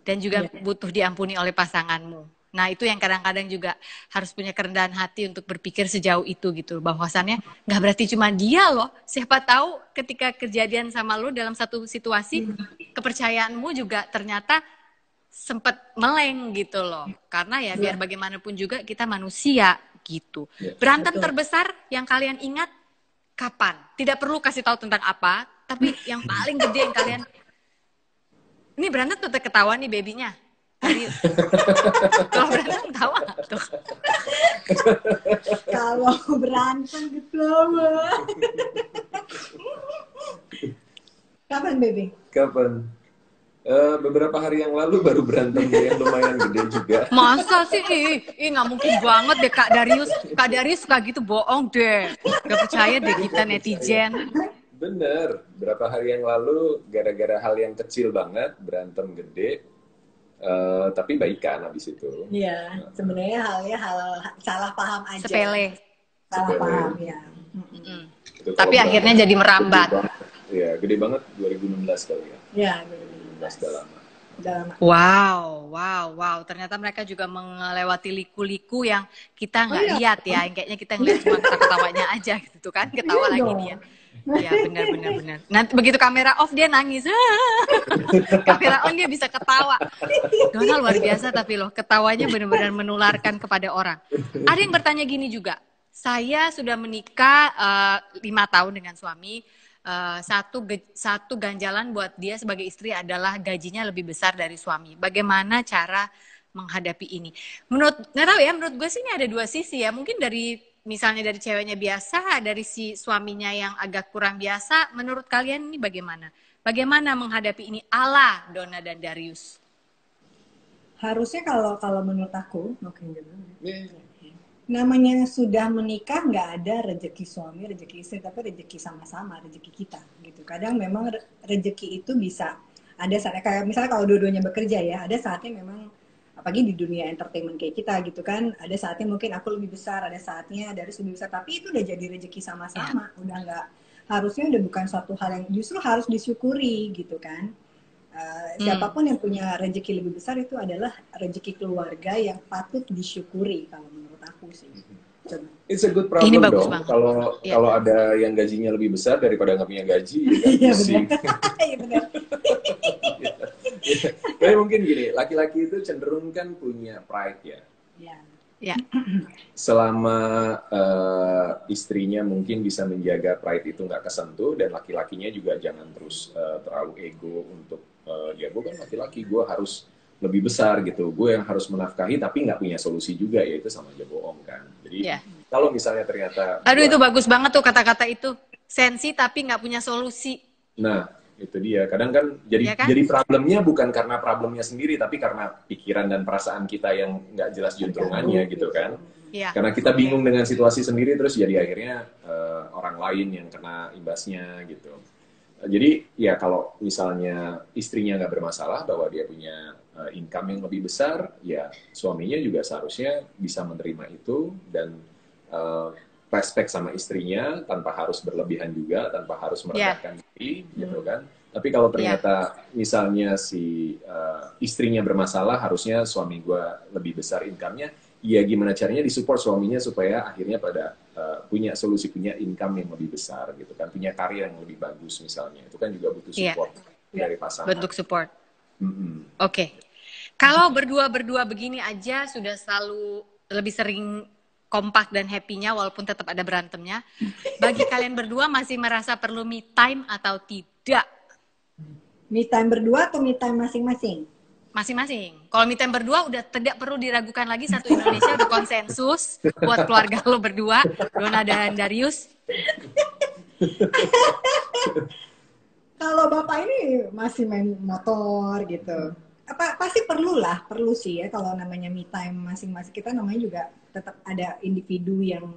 dan juga butuh diampuni oleh pasanganmu. Nah itu yang kadang-kadang juga harus punya kerendahan hati untuk berpikir sejauh itu gitu. Bahwasannya nggak berarti cuma dia loh. Siapa tahu ketika kejadian sama lo dalam satu situasi, kepercayaanmu juga ternyata sempat meleng gitu loh. Karena ya biar bagaimanapun juga kita manusia gitu. Berantem terbesar yang kalian ingat kapan? Tidak perlu kasih tahu tentang apa, tapi yang paling gede yang kalian... Ini berantem tuh ketawa nih babynya. Kalau berantem ketawa tuh. Kalau berantem gitu loh. Kapan, baby? Kapan? Beberapa hari yang lalu baru berantem yang lumayan gede juga. Masa sih? Ih, nggak mungkin banget deh Kak Darius. Kak Darius suka gitu, bohong deh. Gak percaya deh kita netizen. Bener, berapa hari yang lalu gara-gara hal yang kecil banget berantem gede, tapi baikan habis itu. Iya, sebenarnya hal salah paham aja. Sepele. Salah Sepele. paham ya. Itu Tapi kalau akhirnya berantem jadi merambat. gede banget. Iya, gede banget 2016 kali ya. Ya, 2016 udah lama. udah lama. Wow. Ternyata mereka juga melewati liku-liku yang kita nggak iya. lihat ya. Yang kayaknya kita ngeliat cuma ketawa-ketawanya aja gitu kan. Ketawa Iya lagi dong. dia. Iya benar. Nanti begitu kamera off dia nangis. Kamera on dia bisa ketawa. Dona luar biasa tapi loh ketawanya benar-benar menularkan kepada orang. Ada yang bertanya gini juga. Saya sudah menikah 5 tahun dengan suami. Satu ganjalan buat dia sebagai istri adalah gajinya lebih besar dari suami. Bagaimana cara menghadapi ini? Nggak tahu ya, menurut gue sih ini ada dua sisi ya. Mungkin misalnya dari ceweknya biasa, dari si suaminya yang agak kurang biasa. Menurut kalian ini bagaimana? Bagaimana menghadapi ini ala Donna dan Darius? Harusnya kalau menurut aku, namanya sudah menikah nggak ada rezeki suami, rezeki istri, tapi rezeki sama-sama, rezeki kita gitu. Kadang memang rezeki itu bisa ada saatnya kayak misalnya kalau dua-duanya bekerja ya, ada saatnya memang apalagi di dunia entertainment kayak kita gitu kan, ada saatnya mungkin aku lebih besar, ada saatnya Darius lebih besar, tapi itu udah jadi rezeki sama-sama, udah nggak harusnya udah bukan suatu hal yang justru harus disyukuri gitu kan. Siapapun yang punya rezeki lebih besar itu adalah rezeki keluarga yang patut disyukuri kalau menurut aku sih. Coba. It's a good problem Ini bagus dong. banget. Kalau ada yang gajinya lebih besar daripada nggak punya gaji, ya kan Iya pusing. Iya benar. Tapi mungkin gini, laki-laki itu cenderung kan punya pride ya. Ya. Selama istrinya mungkin bisa menjaga pride itu nggak kesentuh dan laki-lakinya juga jangan terus terlalu ego untuk ya gue kan laki-laki, gue harus lebih besar gitu, gue yang harus menafkahi tapi nggak punya solusi juga, ya itu sama aja bohong kan. Jadi kalau misalnya ternyata Aduh itu bagus banget tuh kata-kata itu, sensi tapi nggak punya solusi. Nah itu dia, kadang kan jadi problemnya bukan karena problemnya sendiri tapi karena pikiran dan perasaan kita yang nggak jelas juntrungannya gitu kan. Karena kita bingung dengan situasi sendiri, terus jadi akhirnya orang lain yang kena imbasnya gitu. Jadi ya kalau misalnya istrinya nggak bermasalah bahwa dia punya income yang lebih besar, ya suaminya juga seharusnya bisa menerima itu dan respect sama istrinya tanpa harus berlebihan juga, tanpa harus merendahkan diri gitu kan. Tapi kalau ternyata misalnya si istrinya bermasalah, harusnya suami gue lebih besar income-nya, ya gimana caranya disupport suaminya supaya akhirnya pada punya solusi, punya income yang lebih besar gitu kan, punya karir yang lebih bagus misalnya, itu kan juga butuh support dari pasangan. Bentuk support. Oke. Kalau berdua begini aja sudah selalu lebih sering kompak dan happy-nya walaupun tetap ada berantemnya. Bagi kalian berdua masih merasa perlu me time atau tidak? Me time berdua atau me time masing-masing? Masing-masing. Kalau me time berdua udah tidak perlu diragukan lagi, satu Indonesia udah konsensus buat keluarga lo berdua, Donna dan Darius. Kalau bapak ini masih main motor gitu, pasti perlu sih ya kalau namanya me time masing-masing. Kita namanya juga tetap ada individu yang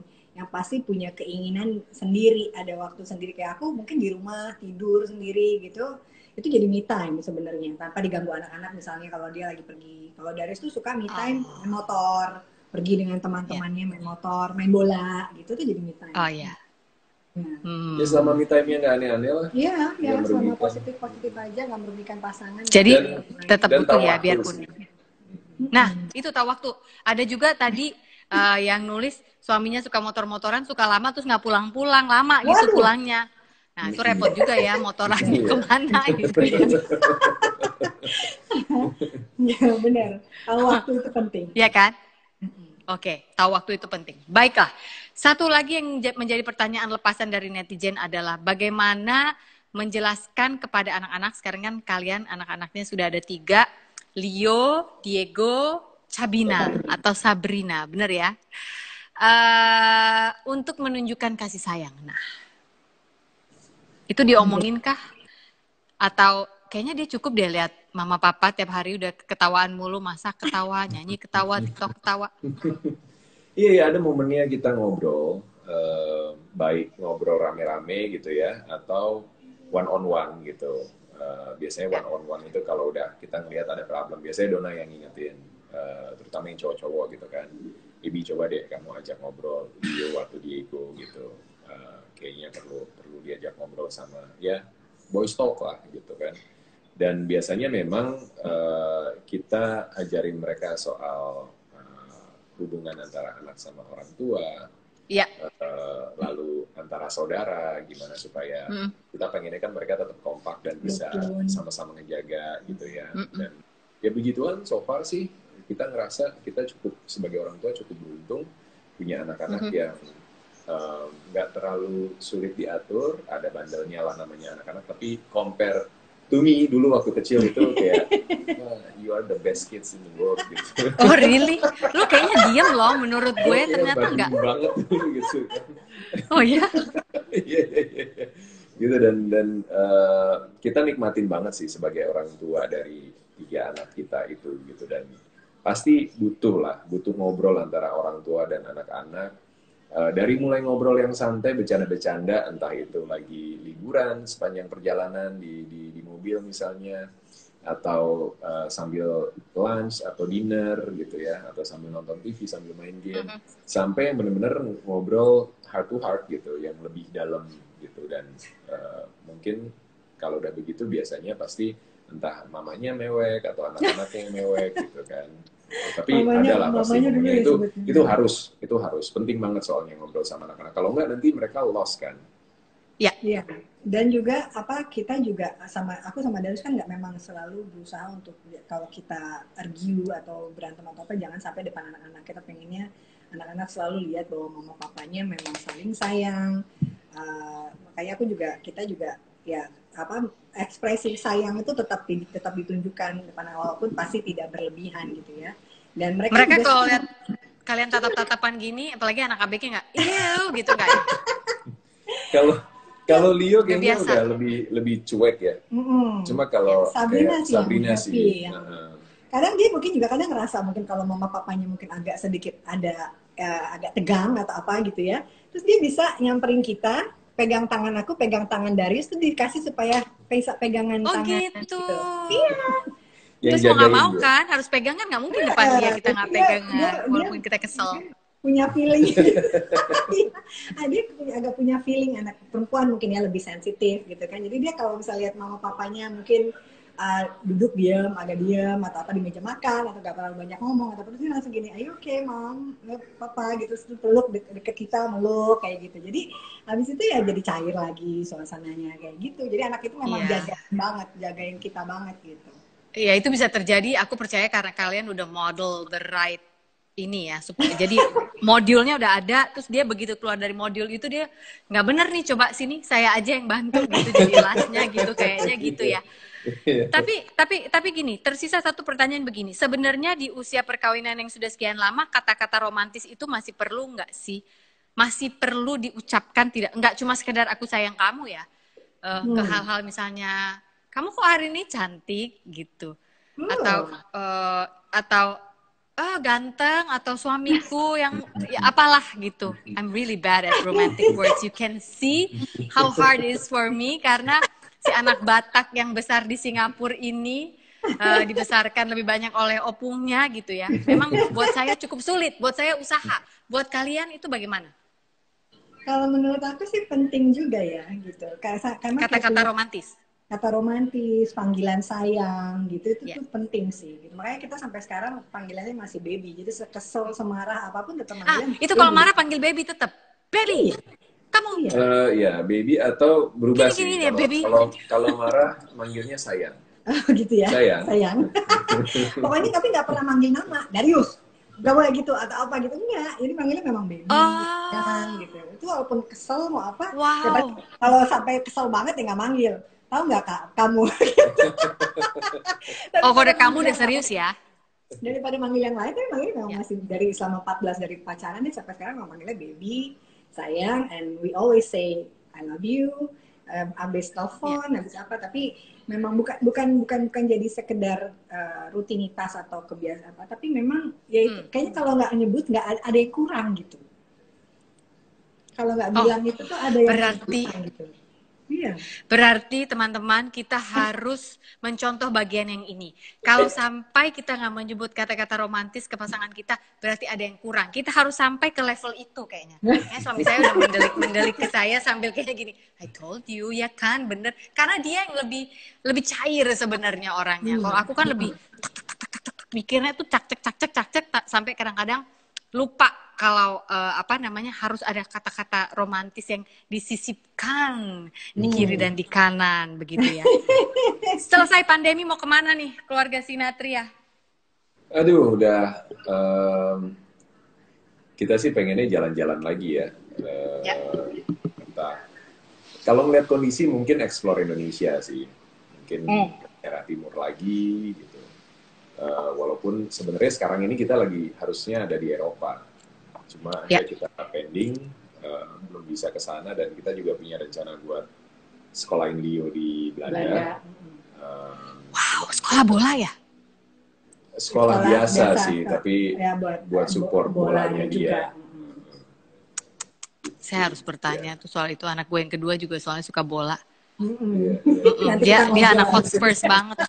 pasti punya keinginan sendiri, ada waktu sendiri. Kayak aku mungkin di rumah tidur sendiri gitu, itu jadi me time sebenarnya tanpa diganggu anak-anak. Misalnya kalau dia lagi pergi, kalau Darius tuh suka me time main motor, pergi dengan teman-temannya main motor, main bola gitu, tuh jadi me time. Ya selama me time-nya nggak aneh-aneh lah. Iya, selama positif aja, nggak merugikan pasangan. Jadi tetap butuh ya, waktu biarpun. Nah, itu tahu waktu. Ada juga tadi yang nulis suaminya suka motor-motoran, suka lama terus nggak pulang-pulang, lama gitu pulangnya. Nah, itu repot juga ya, motoran kemana gitu ya. Ya benar, tahu waktu itu penting. Iya kan? Oke, tahu waktu itu penting. Baiklah, satu lagi yang menjadi pertanyaan lepasan dari netizen adalah bagaimana menjelaskan kepada anak-anak, sekarang kan kalian anak-anaknya sudah ada 3, Leo, Diego, Sabina atau Sabrina, bener ya? Untuk menunjukkan kasih sayang. Nah, itu diomongin kah? Atau kayaknya dia cukup dia lihat mama papa tiap hari udah ketawaan mulu, masak ketawa, nyanyi ketawa, TikTok ketawa. Iya, iya, ada momennya kita ngobrol, baik ngobrol rame-rame gitu ya, atau one on one gitu. Biasanya one on one itu kalau udah kita ngelihat ada problem, biasanya Dona yang ngingetin, terutama yang cowok-cowok gitu kan. Ibi coba deh kamu ajak ngobrol Dio waktu Diego gitu. Kayaknya perlu diajak ngobrol sama ya boys talk lah gitu kan. Dan biasanya memang kita ajarin mereka soal hubungan antara anak sama orang tua, Iya. lalu antara saudara, gimana supaya kita pengennya kan mereka tetap kompak dan bisa sama-sama ngejaga gitu ya. Dan ya begituan so far sih kita ngerasa kita cukup sebagai orang tua cukup beruntung punya anak-anak yang nggak terlalu sulit diatur, ada bandelnya lah namanya anak-anak, tapi compare to me dulu waktu kecil itu kayak you are the best kids in the world gitu. Oh really? Lu kayaknya diem loh menurut gue, ternyata enggak. Banget gitu kan. Oh ya? Iya, gitu dan kita nikmatin banget sih sebagai orang tua dari 3 anak kita itu gitu, dan pasti butuh ngobrol antara orang tua dan anak-anak. Dari mulai ngobrol yang santai, bercanda-bercanda, entah itu lagi liburan sepanjang perjalanan di mobil misalnya, atau sambil lunch atau dinner gitu ya, atau sambil nonton TV sambil main game, sampai yang benar-benar ngobrol heart to heart gitu, yang lebih dalam gitu. Dan mungkin kalau udah begitu biasanya pasti entah mamanya mewek atau anak-anaknya yang mewek gitu kan. Tapi ada lah pasti itu harus penting banget soalnya ngobrol sama anak-anak. Kalau enggak nanti mereka lost kan. Ya. Iya. Dan juga kita juga aku sama Darius kan nggak memang selalu berusaha untuk kalau kita argue atau berantem atau apa jangan sampai depan anak-anak. Kita pengennya anak-anak selalu lihat bahwa mama papanya memang saling sayang. Makanya kita juga ya ekspresi sayang itu tetap ditunjukkan depan walaupun pasti tidak berlebihan gitu ya. Dan mereka kalau lihat kalian tatap-tatapan gini, apalagi anak ABG nggak, gitu nggak? Kalau Leo kayaknya udah lebih cuek ya. Cuma kalau Sabrina sih. Kadang dia mungkin juga ngerasa mungkin kalau mama papanya mungkin agak sedikit ada agak tegang atau apa gitu ya. Terus dia bisa nyamperin kita, pegang tangan aku, pegang tangan Darius, tuh dikasih supaya pegangan tangan. Gitu. Iya. Terus mau nggak mau kan, harus pegang kan, nggak mungkin depan dia kita nggak pegangan, walaupun kita kesel. Punya feeling. Dia agak punya feeling, anak perempuan mungkin ya lebih sensitif gitu kan. Jadi dia kalau misalnya lihat mama papanya mungkin duduk agak diam atau apa di meja makan atau gak terlalu banyak ngomong atau terus dia langsung gini, ayo oke mam, papa gitu, terus peluk deket kita, meluk kayak gitu. Jadi habis itu ya jadi cair lagi suasananya kayak gitu. Jadi anak itu memang jagain kita banget gitu. Iya, itu bisa terjadi, aku percaya karena kalian udah model the right ini ya, jadi modulnya udah ada, terus dia begitu keluar dari modul itu dia nggak bener nih, coba sini saya aja yang bantu gitu jadi lastnya gitu kayaknya gitu ya. Tapi gini, tersisa satu pertanyaan begini, sebenarnya di usia perkawinan yang sudah sekian lama kata-kata romantis itu masih perlu nggak sih? Masih perlu diucapkan, tidak? Nggak cuma sekedar aku sayang kamu ya, ke hal-hal misalnya kamu kok hari ini cantik gitu, atau ganteng, atau suamiku yang ya apalah gitu. I'm really bad at romantic words. You can see how hard it is for me karena si anak Batak yang besar di Singapura ini dibesarkan lebih banyak oleh opungnya gitu ya. Memang buat saya cukup sulit, buat saya usaha. Buat kalian itu bagaimana? Kalau menurut aku sih penting juga ya gitu. Karena kata-kata romantis. Kata romantis, panggilan sayang gitu itu tuh penting sih. Gitu. Makanya kita sampai sekarang panggilannya masih baby. Jadi kesel, semarah apapun tetap manggilnya. Itu kalau marah panggil baby tetap. Baby. Kamu. Ya baby atau berubah gini, sih. Kalau marah manggilnya sayang. Gitu ya. Sayang. Pokoknya tapi nggak pernah manggil nama. Darius. Gak boleh gitu atau apa gitu, enggak. Ini manggilnya memang baby. Gitu. Itu walaupun kesel mau apa. Wow. Kalau sampai kesel banget ya nggak manggil. Tahu nggak kak, kamu? Kode kamu udah serius ya? Daripada manggil yang lain, tapi manggil memang Ya. masih dari selama 14 dari pacaran nih sampai sekarang memang manggilnya baby, sayang, and we always say I love you. Habis telepon, habis apa, tapi memang bukan jadi sekedar rutinitas atau kebiasaan apa, tapi memang ya itu kayaknya kalau nggak nyebut nggak ada yang kurang gitu. Kalau nggak bilang itu tuh ada yang berarti kurang gitu. Iya. Berarti teman-teman kita harus mencontoh bagian yang ini. Kalau sampai kita nggak menyebut kata-kata romantis ke pasangan kita, berarti ada yang kurang. Kita harus sampai ke level itu kayaknya. Ya, suami saya udah mendelik ke saya sambil kayak gini, I told you, ya kan, bener. Karena dia yang lebih cair sebenarnya orangnya. Kalau aku kan lebih mikirnya tuh cak-cek sampai kadang-kadang lupa kalau harus ada kata-kata romantis yang disisipkan di kiri dan di kanan begitu ya. Selesai pandemi mau kemana nih keluarga Sinatria? Aduh, udah kita sih pengennya jalan-jalan lagi ya. Ya. Entah. Kalau ngeliat kondisi mungkin explore Indonesia sih, mungkin daerah timur lagi gitu. Walaupun sebenarnya sekarang ini kita lagi harusnya ada di Eropa. Cuma Ya. kita pending, belum bisa ke sana, dan kita juga punya rencana buat sekolahin Leo di Belanda. Wow, sekolah bola ya? Sekolah biasa sih, Kak. tapi Ya, buat support bolanya dia. Saya harus bertanya tuh soal itu, anak gue yang kedua juga soalnya suka bola. Nanti Dia kita ngobrol. anak Hotspurs banget.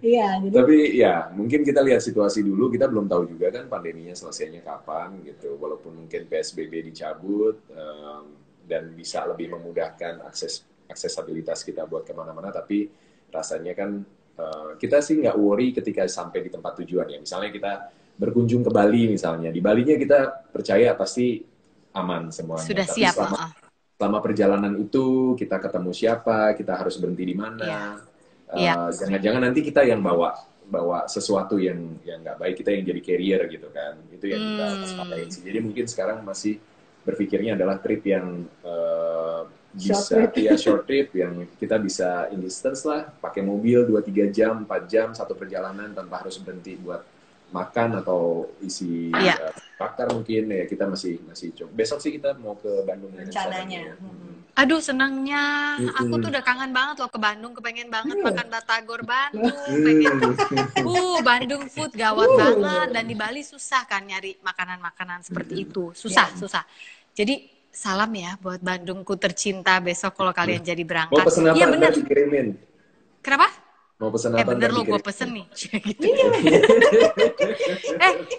Iya, jadi Tapi ya mungkin kita lihat situasi dulu, kita belum tahu juga kan pandeminya selesainya kapan gitu. Walaupun mungkin PSBB dicabut dan bisa lebih memudahkan aksesabilitas kita buat kemana-mana, tapi rasanya kan kita sih nggak worry ketika sampai di tempat tujuan ya. Misalnya kita berkunjung ke Bali misalnya, di Balinya kita percaya pasti aman semuanya. Sudah Tapi siap. selama perjalanan itu kita ketemu siapa, kita harus berhenti di mana. Iya. Jangan-jangan nanti kita yang bawa sesuatu yang nggak baik, kita yang jadi carrier gitu kan. Itu yang kita waspadain sih. Jadi mungkin sekarang masih berpikirnya adalah trip yang short trip yang kita bisa in distance lah, pakai mobil 2-3 jam, 4 jam satu perjalanan tanpa harus berhenti buat makan atau isi bakar mungkin ya. Kita masih coba. Besok sih kita mau ke Bandung rencananya. Aduh, senangnya. Aku tuh udah kangen banget loh ke Bandung. Kepengen banget makan batagor Bandung. Bandung food gawat banget. Dan di Bali susah kan nyari makanan-makanan seperti itu. Susah. Jadi salam ya buat Bandungku tercinta besok kalau kalian jadi berangkat. Mau pesen apa? Iya bener. Dikirimin. Kenapa? Mau pesen apa? Bener lo, gue pesen nih.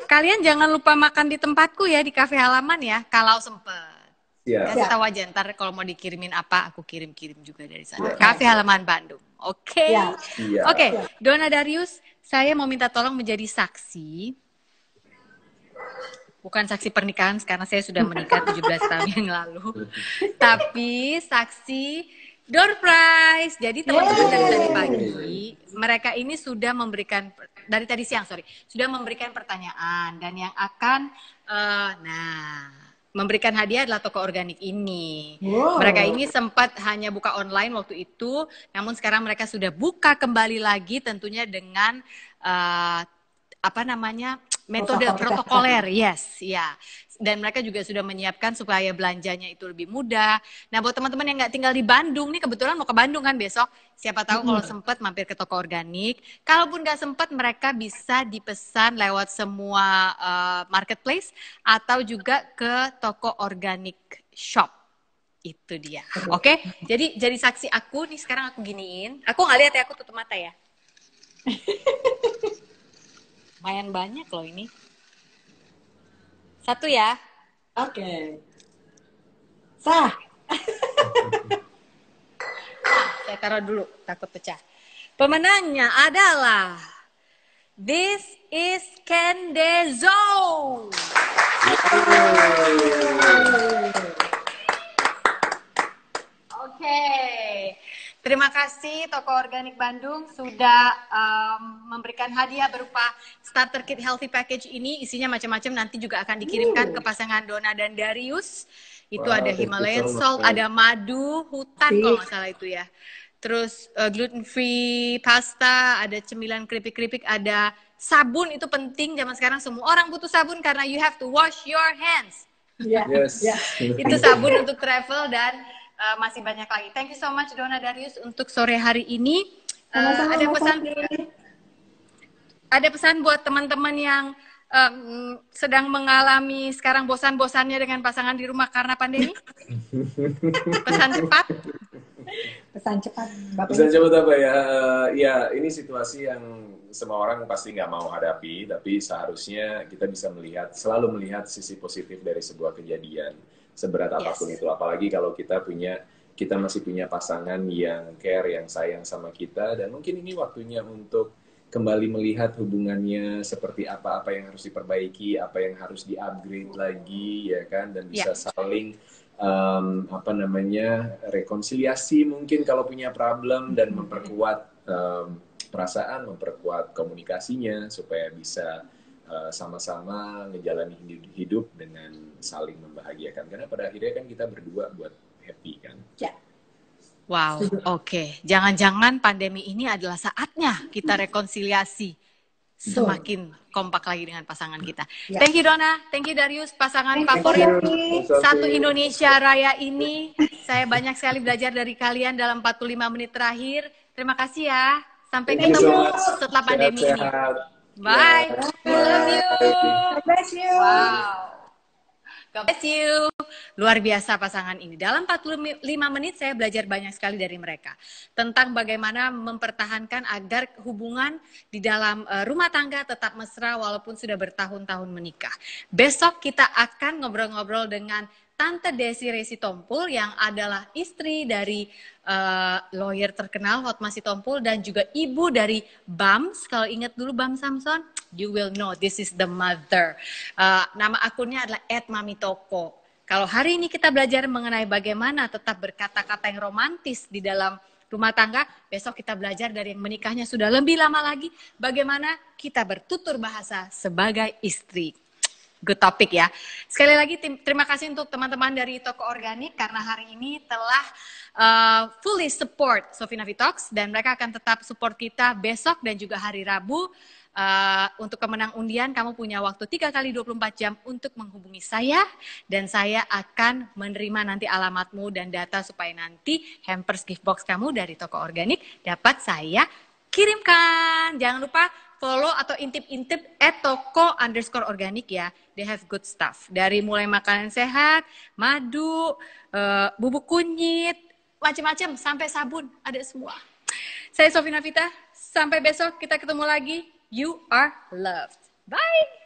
Kalian jangan lupa makan di tempatku ya, di kafe halaman ya, kalau sempet. Kasih tahu aja, ntar kalau mau dikirimin apa, aku kirim-kirim juga dari sana. Kafe halaman Bandung. Oke. Oke, Donna Darius, saya mau minta tolong menjadi saksi. Bukan saksi pernikahan, karena saya sudah menikah 17 tahun yang lalu. Tapi saksi door prize. Jadi teman-teman dari tadi pagi, mereka ini sudah memberikan, dari tadi siang, sudah memberikan pertanyaan. Dan yang akan, memberikan hadiah adalah toko organik ini. Mereka ini sempat hanya buka online waktu itu, namun sekarang mereka sudah buka kembali lagi tentunya dengan metode protokoler. Dan mereka juga sudah menyiapkan supaya belanjanya itu lebih mudah. Nah, buat teman-teman yang nggak tinggal di Bandung nih, kebetulan mau ke Bandung kan besok, siapa tahu kalau sempat mampir ke toko organik. Kalaupun nggak sempat, mereka bisa dipesan lewat semua marketplace atau juga ke toko organik shop. Itu dia. Oke? Jadi saksi aku nih, sekarang aku giniin. Aku nggak lihat ya, aku tutup mata ya. Lumayan banyak loh ini. Satu ya. Oke. Sah. Saya taruh dulu, takut pecah. Pemenangnya adalah This is Kendezo. Oke. Terima kasih Toko Organik Bandung sudah memberikan hadiah berupa starter kit healthy package ini. Isinya macam-macam, nanti juga akan dikirimkan ke pasangan Donna dan Darius. Itu ada Himalayan salt, ada madu hutan kalau nggak salah itu ya. terus gluten free pasta, ada cemilan keripik-keripik, ada sabun. Itu penting zaman sekarang, semua orang butuh sabun karena you have to wash your hands. Yes. Itu sabun untuk travel dan masih banyak lagi. Thank you so much Donna Darius untuk sore hari ini. Ada pesan buat teman-teman yang sedang mengalami sekarang bosan-bosannya dengan pasangan di rumah karena pandemi? Pesan cepat? Pesan cepat. Pesan cepat apa ya? Ya, ini situasi yang semua orang pasti nggak mau hadapi, tapi seharusnya kita bisa selalu melihat sisi positif dari sebuah kejadian, seberat apapun itu. Apalagi kalau kita masih punya pasangan yang care, yang sayang sama kita, dan mungkin ini waktunya untuk kembali melihat hubungannya seperti apa yang harus diperbaiki, apa yang harus di-upgrade lagi, ya kan, dan bisa saling rekonsiliasi mungkin kalau punya problem, dan memperkuat perasaan, memperkuat komunikasinya supaya bisa sama-sama ngejalanin hidup dengan saling membahagiakan. Karena pada akhirnya kan kita berdua buat happy kan. Ya. Wow, oke. Jangan-jangan pandemi ini adalah saatnya kita rekonsiliasi, semakin kompak lagi dengan pasangan kita. Thank you Donna, thank you Darius, pasangan favorit Satu Indonesia Raya ini. Saya banyak sekali belajar dari kalian dalam 45 menit terakhir. Terima kasih ya. Sampai ketemu setelah pandemi ini. Bye. We love you. God bless you. Wow. God bless you. Luar biasa pasangan ini. Dalam 45 menit saya belajar banyak sekali dari mereka. Tentang bagaimana mempertahankan agar hubungan di dalam rumah tangga tetap mesra walaupun sudah bertahun-tahun menikah. Besok kita akan ngobrol-ngobrol dengan Tante Desiree Sitompul yang adalah istri dari lawyer terkenal Hotma Sitompul dan juga ibu dari Bams. Kalau ingat dulu Bam Samson, you will know this is the mother. Nama akunnya adalah @mamitoko. Kalau hari ini kita belajar mengenai bagaimana tetap berkata-kata yang romantis di dalam rumah tangga, besok kita belajar dari yang menikahnya sudah lebih lama lagi, bagaimana kita bertutur bahasa sebagai istri. Good topic ya. Sekali lagi terima kasih untuk teman-teman dari Toko Organik karena hari ini telah fully support Sofina Vitox dan mereka akan tetap support kita besok dan juga hari Rabu. Untuk kemenang undian kamu punya waktu 3 kali 24 jam untuk menghubungi saya dan saya akan menerima nanti alamatmu dan data supaya nanti hampers gift box kamu dari Toko Organik dapat saya kirimkan. Jangan lupa follow atau intip-intip @toko_organik ya. They have good stuff. Dari mulai makanan sehat, madu, bubuk kunyit, macam-macam sampai sabun, ada semua. Saya Sofina Vita, sampai besok kita ketemu lagi. You are loved. Bye.